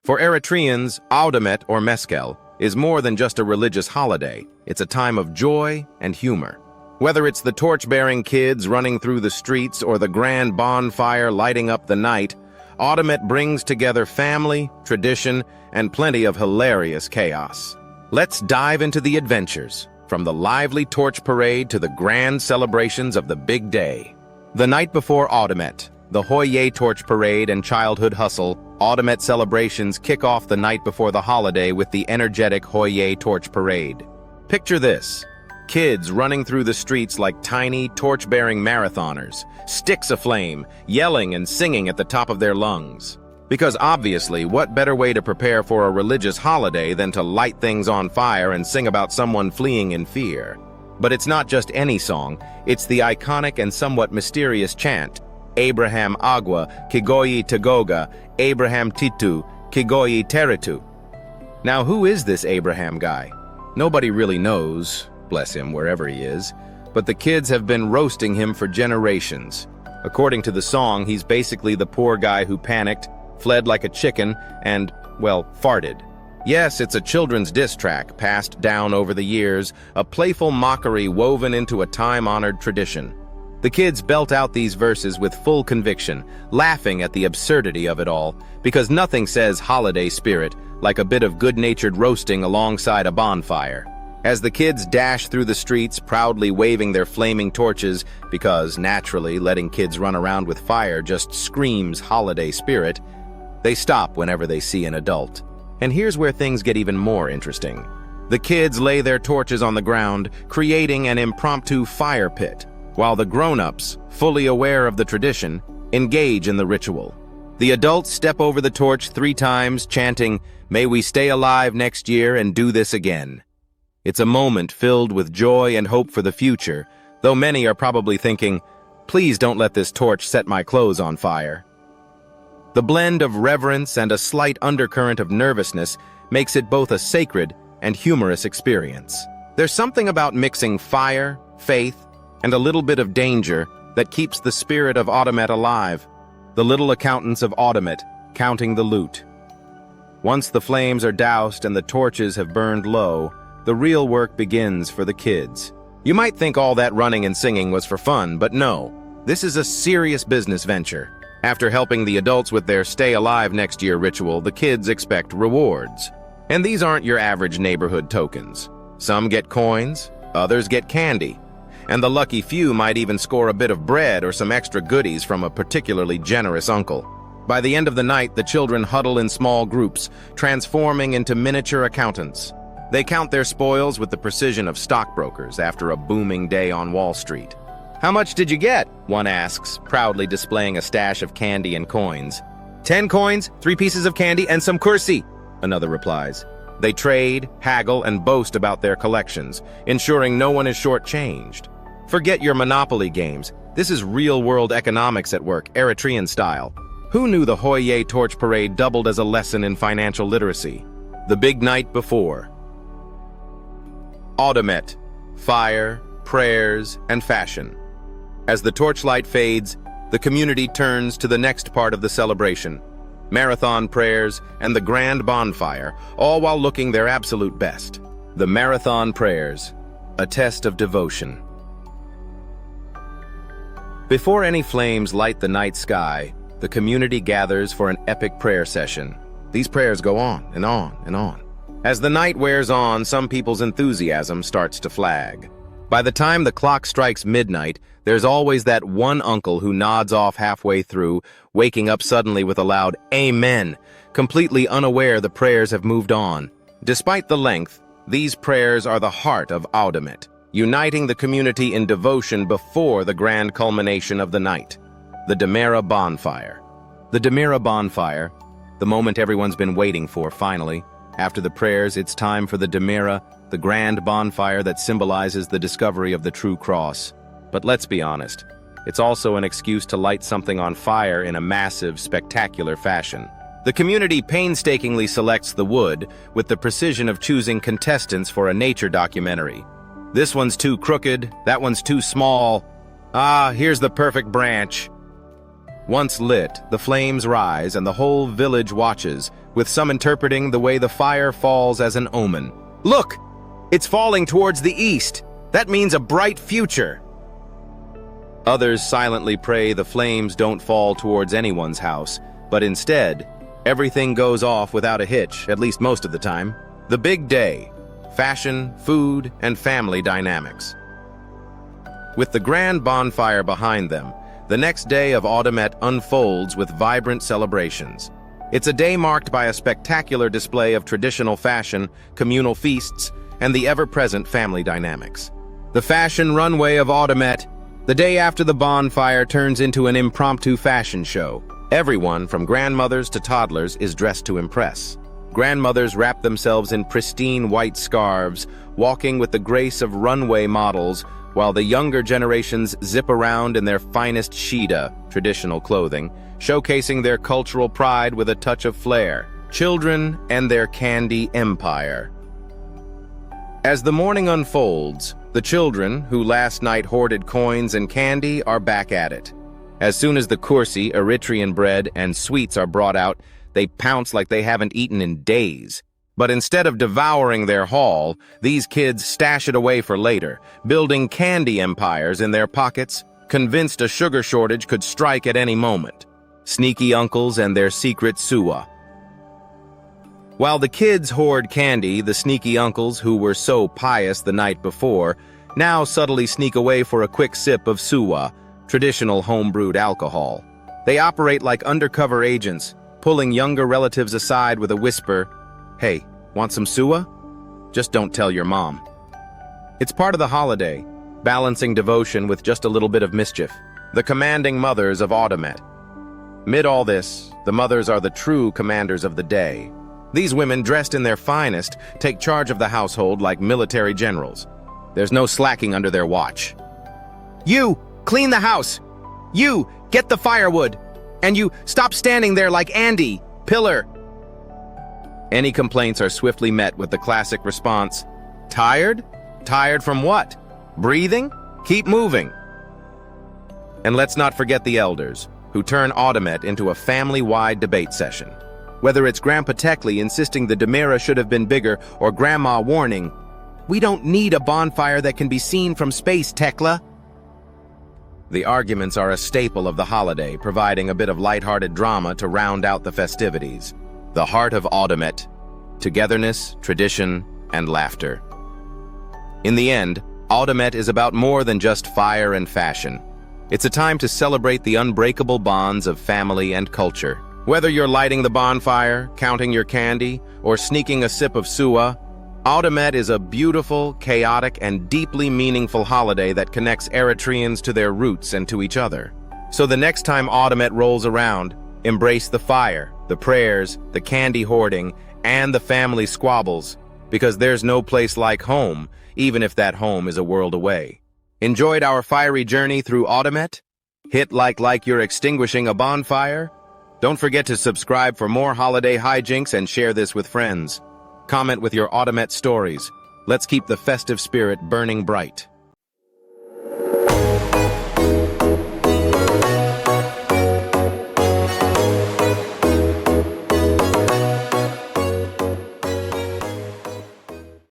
For Eritreans, Audamet or Meskel is more than just a religious holiday. It's a time of joy and humor. Whether it's the torch-bearing kids running through the streets or the grand bonfire lighting up the night, Audamet brings together family, tradition, and plenty of hilarious chaos. Let's dive into the adventures, from the lively torch parade to the grand celebrations of the big day. The night before Audamet, the Hoye torch parade and childhood hustle, Audamet celebrations kick off the night before the holiday with the energetic Hoye torch parade. Picture this: kids running through the streets like tiny, torch-bearing marathoners, sticks aflame, yelling and singing at the top of their lungs. Because obviously, what better way to prepare for a religious holiday than to light things on fire and sing about someone fleeing in fear? But it's not just any song, it's the iconic and somewhat mysterious chant, Abraham Agua, Kigoyi Tagoga, Abraham Titu, Kigoyi Teritu. Now, who is this Abraham guy? Nobody really knows, bless him wherever he is, but the kids have been roasting him for generations. According to the song, he's basically the poor guy who panicked, fled like a chicken, and, well, farted. Yes, it's a children's diss track passed down over the years, a playful mockery woven into a time-honored tradition. The kids belt out these verses with full conviction, laughing at the absurdity of it all, because nothing says holiday spirit like a bit of good-natured roasting alongside a bonfire. As the kids dash through the streets, proudly waving their flaming torches, because, naturally, letting kids run around with fire just screams holiday spirit, they stop whenever they see an adult. And here's where things get even more interesting. The kids lay their torches on the ground, creating an impromptu fire pit, while the grown-ups, fully aware of the tradition, engage in the ritual. The adults step over the torch 3 times, chanting, "May we stay alive next year and do this again." It's a moment filled with joy and hope for the future, though many are probably thinking, "Please don't let this torch set my clothes on fire." The blend of reverence and a slight undercurrent of nervousness makes it both a sacred and humorous experience. There's something about mixing fire, faith, and a little bit of danger that keeps the spirit of Audamet alive. The little accountants of Audamet, counting the loot. Once the flames are doused and the torches have burned low, the real work begins for the kids. You might think all that running and singing was for fun, but no. This is a serious business venture. After helping the adults with their Stay Alive Next Year ritual, the kids expect rewards. And these aren't your average neighborhood tokens. Some get coins, others get candy. And the lucky few might even score a bit of bread or some extra goodies from a particularly generous uncle. By the end of the night, the children huddle in small groups, transforming into miniature accountants. They count their spoils with the precision of stockbrokers after a booming day on Wall Street. "How much did you get?" one asks, proudly displaying a stash of candy and coins. 10 coins, 3 pieces of candy, and some kursi," another replies. They trade, haggle, and boast about their collections, ensuring no one is shortchanged. Forget your Monopoly games. This is real-world economics at work, Eritrean style. Who knew the Hoye Torch Parade doubled as a lesson in financial literacy? The big night before. Audamet, fire, prayers, and fashion. As the torchlight fades, the community turns to the next part of the celebration. Marathon prayers and the grand bonfire, all while looking their absolute best. The marathon prayers, a test of devotion. Before any flames light the night sky, the community gathers for an epic prayer session. These prayers go on and on and on. As the night wears on, some people's enthusiasm starts to flag. By the time the clock strikes midnight, there's always that one uncle who nods off halfway through, waking up suddenly with a loud "Amen," completely unaware the prayers have moved on. Despite the length, these prayers are the heart of Audamet, uniting the community in devotion before the grand culmination of the night, the Demera bonfire. The Demera bonfire, the moment everyone's been waiting for, finally. After the prayers, it's time for the Demera, the grand bonfire that symbolizes the discovery of the true cross. But let's be honest, it's also an excuse to light something on fire in a massive, spectacular fashion. The community painstakingly selects the wood with the precision of choosing contestants for a nature documentary. This one's too crooked, that one's too small. Ah, here's the perfect branch. Once lit, the flames rise and the whole village watches, with some interpreting the way the fire falls as an omen. Look! It's falling towards the east! That means a bright future! Others silently pray the flames don't fall towards anyone's house, but instead, everything goes off without a hitch, at least most of the time. The big day: fashion, food, and family dynamics. With the grand bonfire behind them, the next day of Autumnet unfolds with vibrant celebrations. It's a day marked by a spectacular display of traditional fashion, communal feasts, and the ever-present family dynamics. The fashion runway of Autumnet, the day after the bonfire, turns into an impromptu fashion show. Everyone, from grandmothers to toddlers, is dressed to impress. Grandmothers wrap themselves in pristine white scarves, walking with the grace of runway models, while the younger generations zip around in their finest shida, traditional clothing, showcasing their cultural pride with a touch of flair. Children and their candy empire. As the morning unfolds, the children, who last night hoarded coins and candy, are back at it. As soon as the kursi, Eritrean bread, and sweets are brought out, they pounce like they haven't eaten in days. But instead of devouring their haul, these kids stash it away for later, building candy empires in their pockets, convinced a sugar shortage could strike at any moment. Sneaky uncles and their secret suwa. While the kids hoard candy, the sneaky uncles, who were so pious the night before, now subtly sneak away for a quick sip of suwa, traditional home-brewed alcohol. They operate like undercover agents, pulling younger relatives aside with a whisper, "Hey, want some suwa? Just don't tell your mom." It's part of the holiday, balancing devotion with just a little bit of mischief. The commanding mothers of Autumnet. Mid all this, the mothers are the true commanders of the day. These women, dressed in their finest, take charge of the household like military generals. There's no slacking under their watch. "You, clean the house! You, get the firewood! And you, stop standing there like Andy, pillar!" Any complaints are swiftly met with the classic response, "Tired? Tired from what? Breathing? Keep moving." And let's not forget the elders, who turn Autumnet into a family-wide debate session. Whether it's Grandpa Techley insisting the Demira should have been bigger, or Grandma warning, "We don't need a bonfire that can be seen from space, Tekla." The arguments are a staple of the holiday, providing a bit of lighthearted drama to round out the festivities. The heart of Autumnet: togetherness, tradition, and laughter. In the end, Autumnet is about more than just fire and fashion. It's a time to celebrate the unbreakable bonds of family and culture. Whether you're lighting the bonfire, counting your candy, or sneaking a sip of suwa, Autumnet is a beautiful, chaotic, and deeply meaningful holiday that connects Eritreans to their roots and to each other. So the next time Autumnet rolls around, embrace the fire, the prayers, the candy hoarding, and the family squabbles, because there's no place like home, even if that home is a world away. Enjoyed our fiery journey through Autumnet? Hit like you're extinguishing a bonfire? Don't forget to subscribe for more holiday hijinks and share this with friends. Comment with your Autumnet stories. Let's keep the festive spirit burning bright.